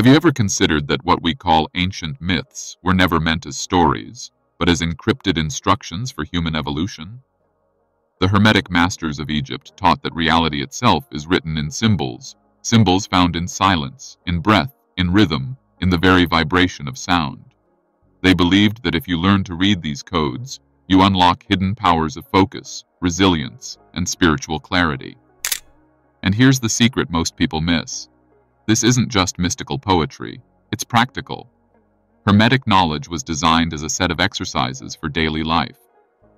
Have you ever considered that what we call ancient myths were never meant as stories, but as encrypted instructions for human evolution? The Hermetic masters of Egypt taught that reality itself is written in symbols, symbols found in silence, in breath, in rhythm, in the very vibration of sound. They believed that if you learn to read these codes, you unlock hidden powers of focus, resilience, and spiritual clarity. And here's the secret most people miss. This isn't just mystical poetry, it's practical. Hermetic knowledge was designed as a set of exercises for daily life,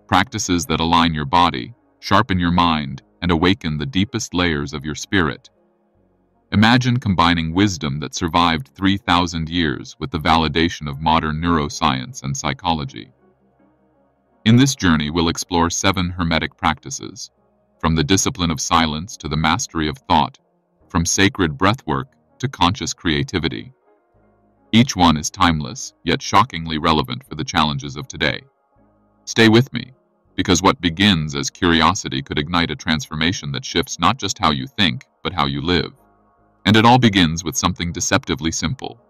practices that align your body, sharpen your mind, and awaken the deepest layers of your spirit. Imagine combining wisdom that survived 3,000 years with the validation of modern neuroscience and psychology. In this journey, we'll explore 7 Hermetic practices, from the discipline of silence to the mastery of thought, from sacred breathwork to conscious creativity. Each one is timeless, yet shockingly relevant for the challenges of today. Stay with me, because what begins as curiosity could ignite a transformation that shifts not just how you think, but how you live. And it all begins with something deceptively simple: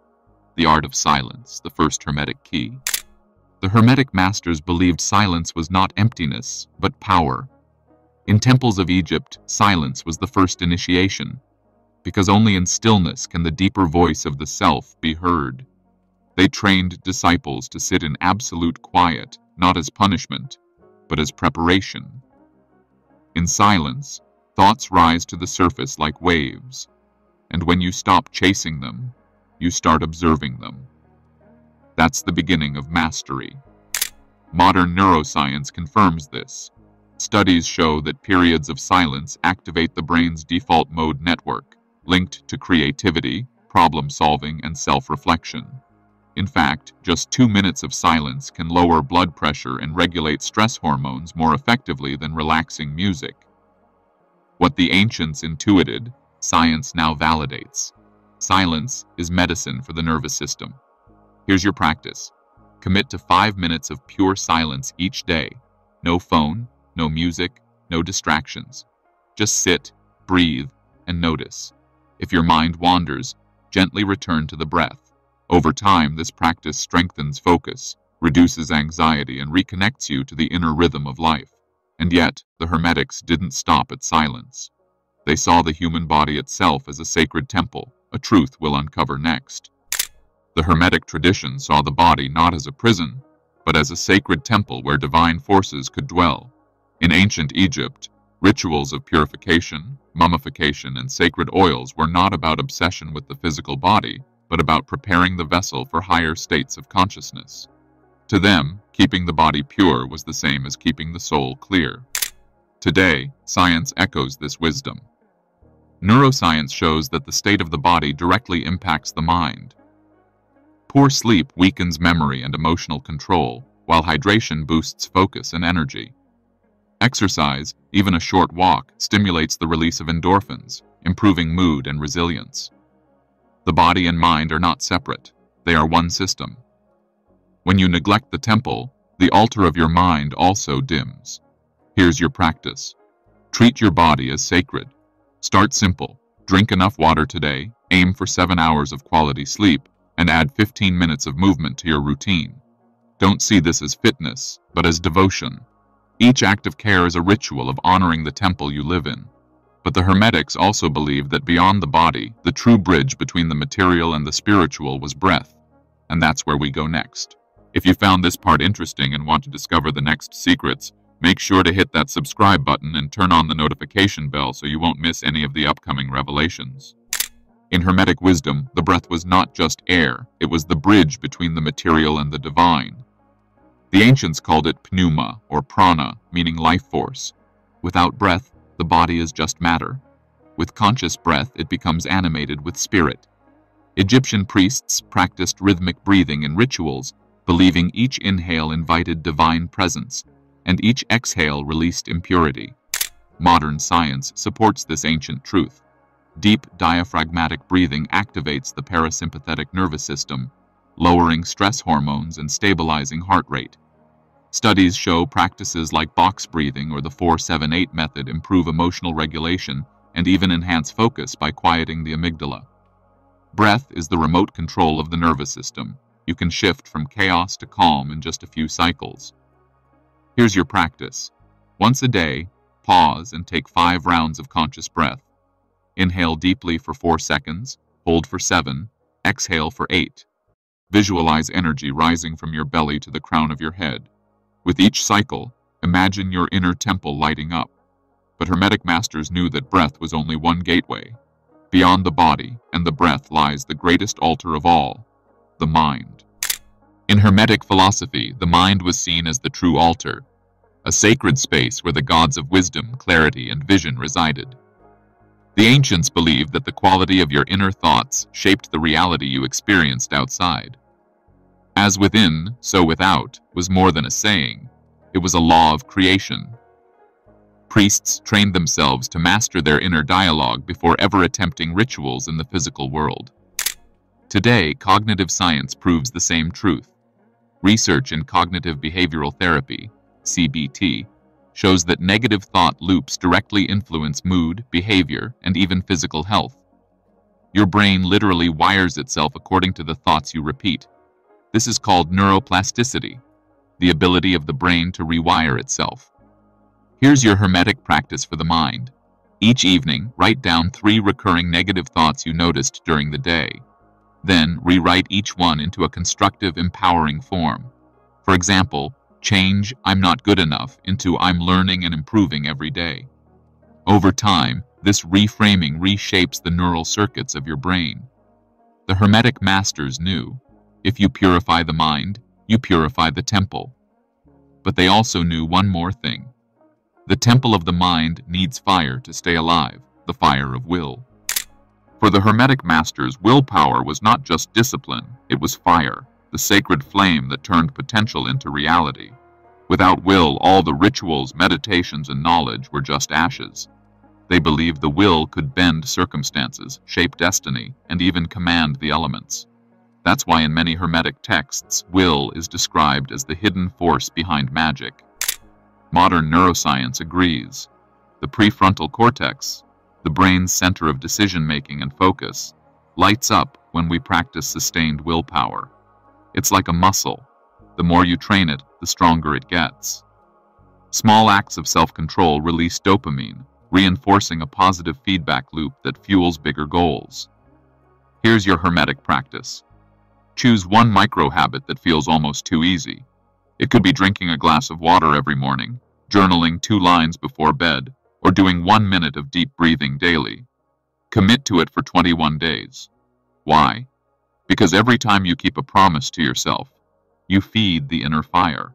the art of silence, the first Hermetic key. The Hermetic masters believed silence was not emptiness, but power. In temples of Egypt, silence was the first initiation, because only in stillness can the deeper voice of the self be heard. They trained disciples to sit in absolute quiet, not as punishment, but as preparation. In silence, thoughts rise to the surface like waves, and when you stop chasing them, you start observing them. That's the beginning of mastery. Modern neuroscience confirms this. Studies show that periods of silence activate the brain's default mode network, linked to creativity, problem-solving, and self-reflection. In fact, just 2 minutes of silence can lower blood pressure and regulate stress hormones more effectively than relaxing music. What the ancients intuited, science now validates. Silence is medicine for the nervous system. Here's your practice. Commit to 5 minutes of pure silence each day. No phone, no music, no distractions. Just sit, breathe, and notice. If your mind wanders, gently return to the breath. Over time, this practice strengthens focus, reduces anxiety, and reconnects you to the inner rhythm of life. And yet, the Hermetics didn't stop at silence. They saw the human body itself as a sacred temple, a truth we'll uncover next. The Hermetic tradition saw the body not as a prison, but as a sacred temple where divine forces could dwell. In ancient Egypt, rituals of purification, mummification, and sacred oils were not about obsession with the physical body, but about preparing the vessel for higher states of consciousness. To them, keeping the body pure was the same as keeping the soul clear. Today, science echoes this wisdom. Neuroscience shows that the state of the body directly impacts the mind. Poor sleep weakens memory and emotional control, while hydration boosts focus and energy. Exercise, even a short walk, stimulates the release of endorphins, improving mood and resilience. The body and mind are not separate, they are one system. When you neglect the temple, the altar of your mind also dims. Here's your practice. Treat your body as sacred. Start simple. Drink enough water today, aim for 7 hours of quality sleep, and add 15 minutes of movement to your routine. Don't see this as fitness, but as devotion. Each act of care is a ritual of honoring the temple you live in. But the Hermetics also believed that beyond the body, the true bridge between the material and the spiritual was breath. And that's where we go next. If you found this part interesting and want to discover the next secrets, make sure to hit that subscribe button and turn on the notification bell so you won't miss any of the upcoming revelations. In Hermetic wisdom, the breath was not just air, it was the bridge between the material and the divine. The ancients called it pneuma, or prana, meaning life force. Without breath, the body is just matter. With conscious breath, it becomes animated with spirit. Egyptian priests practiced rhythmic breathing in rituals, believing each inhale invited divine presence, and each exhale released impurity. Modern science supports this ancient truth. Deep diaphragmatic breathing activates the parasympathetic nervous system, lowering stress hormones and stabilizing heart rate. Studies show practices like box breathing or the 4-7-8 method improve emotional regulation and even enhance focus by quieting the amygdala. Breath is the remote control of the nervous system. You can shift from chaos to calm in just a few cycles. Here's your practice. Once a day, pause and take 5 rounds of conscious breath. Inhale deeply for 4 seconds, hold for 7, exhale for 8. Visualize energy rising from your belly to the crown of your head. With each cycle, imagine your inner temple lighting up. But Hermetic masters knew that breath was only one gateway. Beyond the body and the breath lies the greatest altar of all, the mind. In Hermetic philosophy, the mind was seen as the true altar, a sacred space where the gods of wisdom, clarity, and vision resided. The ancients believed that the quality of your inner thoughts shaped the reality you experienced outside. As within, so without was more than a saying. It was a law of creation. Priests trained themselves to master their inner dialogue before ever attempting rituals in the physical world. Today, cognitive science proves the same truth. Research in cognitive behavioral therapy, CBT, shows that negative thought loops directly influence mood, behavior, and even physical health. Your brain literally wires itself according to the thoughts you repeat. This is called neuroplasticity, the ability of the brain to rewire itself. Here's your Hermetic practice for the mind. Each evening, write down 3 recurring negative thoughts you noticed during the day. Then, rewrite each one into a constructive, empowering form. For example, change "I'm not good enough" into "I'm learning and improving every day." Over time, this reframing reshapes the neural circuits of your brain. The Hermetic masters knew, if you purify the mind, you purify the temple. But they also knew one more thing. The temple of the mind needs fire to stay alive, the fire of will. For the Hermetic masters, willpower was not just discipline, it was fire, the sacred flame that turned potential into reality. Without will, all the rituals, meditations, and knowledge were just ashes. They believed the will could bend circumstances, shape destiny, and even command the elements. That's why in many Hermetic texts, will is described as the hidden force behind magic. Modern neuroscience agrees. The prefrontal cortex, the brain's center of decision-making and focus, lights up when we practice sustained willpower. It's like a muscle. The more you train it, the stronger it gets. Small acts of self-control release dopamine, reinforcing a positive feedback loop that fuels bigger goals. Here's your Hermetic practice. Choose one micro-habit that feels almost too easy. It could be drinking a glass of water every morning, journaling 2 lines before bed, or doing 1 minute of deep breathing daily. Commit to it for 21 days. Why? Because every time you keep a promise to yourself, you feed the inner fire.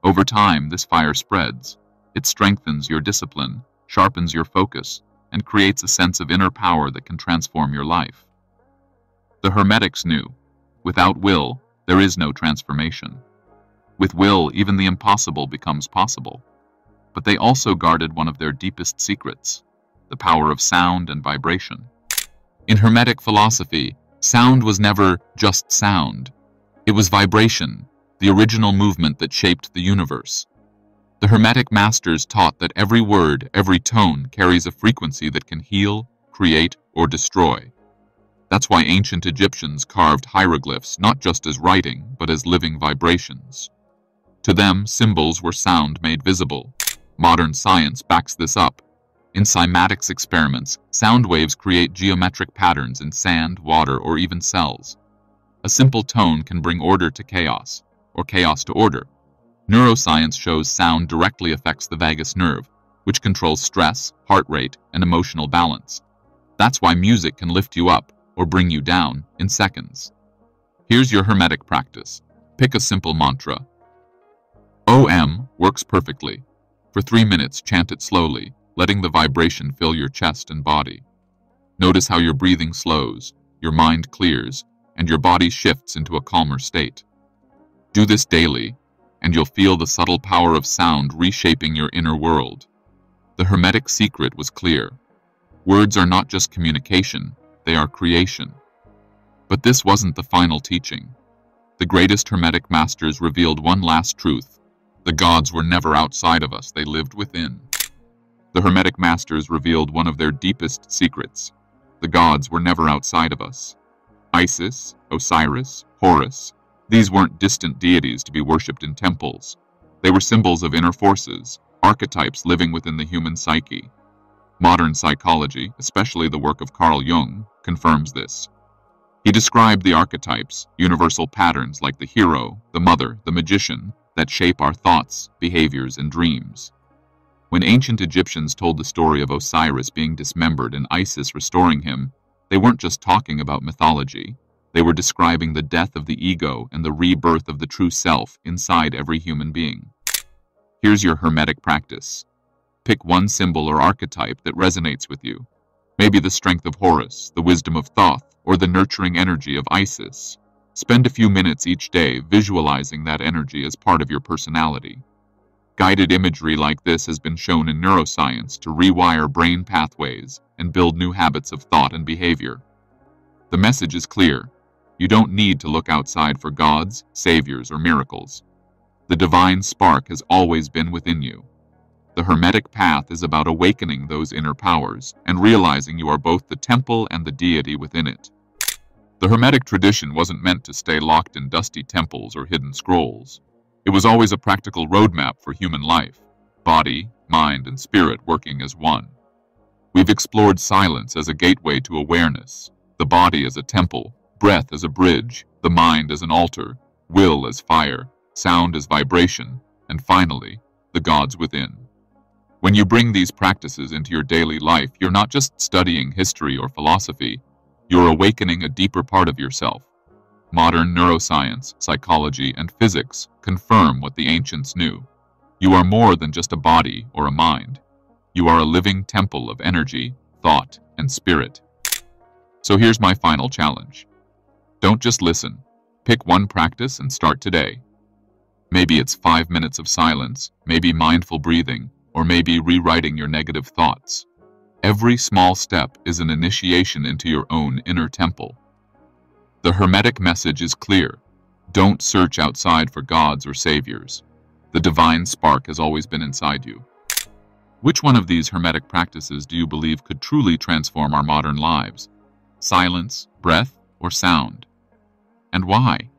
Over time, this fire spreads. It strengthens your discipline, sharpens your focus, and creates a sense of inner power that can transform your life. The Hermetics knew, without will, there is no transformation. With will, even the impossible becomes possible. But they also guarded one of their deepest secrets, the power of sound and vibration. In Hermetic philosophy, sound was never just sound. It was vibration, the original movement that shaped the universe. The Hermetic masters taught that every word, every tone carries a frequency that can heal, create, or destroy. That's why ancient Egyptians carved hieroglyphs not just as writing, but as living vibrations. To them, symbols were sound made visible. Modern science backs this up. In cymatics experiments, sound waves create geometric patterns in sand, water, or even cells. A simple tone can bring order to chaos, or chaos to order. Neuroscience shows sound directly affects the vagus nerve, which controls stress, heart rate, and emotional balance. That's why music can lift you up, or bring you down, in seconds. Here's your Hermetic practice. Pick a simple mantra. OM works perfectly. For 3 minutes, chant it slowly, letting the vibration fill your chest and body. Notice how your breathing slows, your mind clears, and your body shifts into a calmer state. Do this daily, and you'll feel the subtle power of sound reshaping your inner world. The Hermetic secret was clear. Words are not just communication, they are creation. But this wasn't the final teaching. The greatest Hermetic masters revealed one last truth. The gods were never outside of us, they lived within. The Hermetic masters revealed one of their deepest secrets. The gods were never outside of us, Isis, Osiris, Horus, these weren't distant deities to be worshipped in temples. They were symbols of inner forces, archetypes living within the human psyche. Modern psychology, especially the work of Carl Jung, confirms this. He described the archetypes, universal patterns like the hero, the mother, the magician, that shape our thoughts, behaviors, and dreams. When ancient Egyptians told the story of Osiris being dismembered and Isis restoring him, they weren't just talking about mythology. They were describing the death of the ego and the rebirth of the true self inside every human being. Here's your Hermetic practice. Pick one symbol or archetype that resonates with you. Maybe the strength of Horus, the wisdom of Thoth, or the nurturing energy of Isis. Spend a few minutes each day visualizing that energy as part of your personality. Guided imagery like this has been shown in neuroscience to rewire brain pathways and build new habits of thought and behavior. The message is clear. You don't need to look outside for gods, saviors, or miracles. The divine spark has always been within you. The Hermetic path is about awakening those inner powers and realizing you are both the temple and the deity within it. The Hermetic tradition wasn't meant to stay locked in dusty temples or hidden scrolls. It was always a practical roadmap for human life, body, mind, and spirit working as one. We've explored silence as a gateway to awareness, the body as a temple, breath as a bridge, the mind as an altar, will as fire, sound as vibration, and finally, the gods within. When you bring these practices into your daily life, you're not just studying history or philosophy, you're awakening a deeper part of yourself. Modern neuroscience, psychology, and physics confirm what the ancients knew. You are more than just a body or a mind. You are a living temple of energy, thought, and spirit. So here's my final challenge. Don't just listen. Pick one practice and start today. Maybe it's 5 minutes of silence, maybe mindful breathing, or maybe rewriting your negative thoughts. Every small step is an initiation into your own inner temple. The Hermetic message is clear. Don't search outside for gods or saviors. The divine spark has always been inside you. Which one of these Hermetic practices do you believe could truly transform our modern lives? Silence, breath, or sound? And why?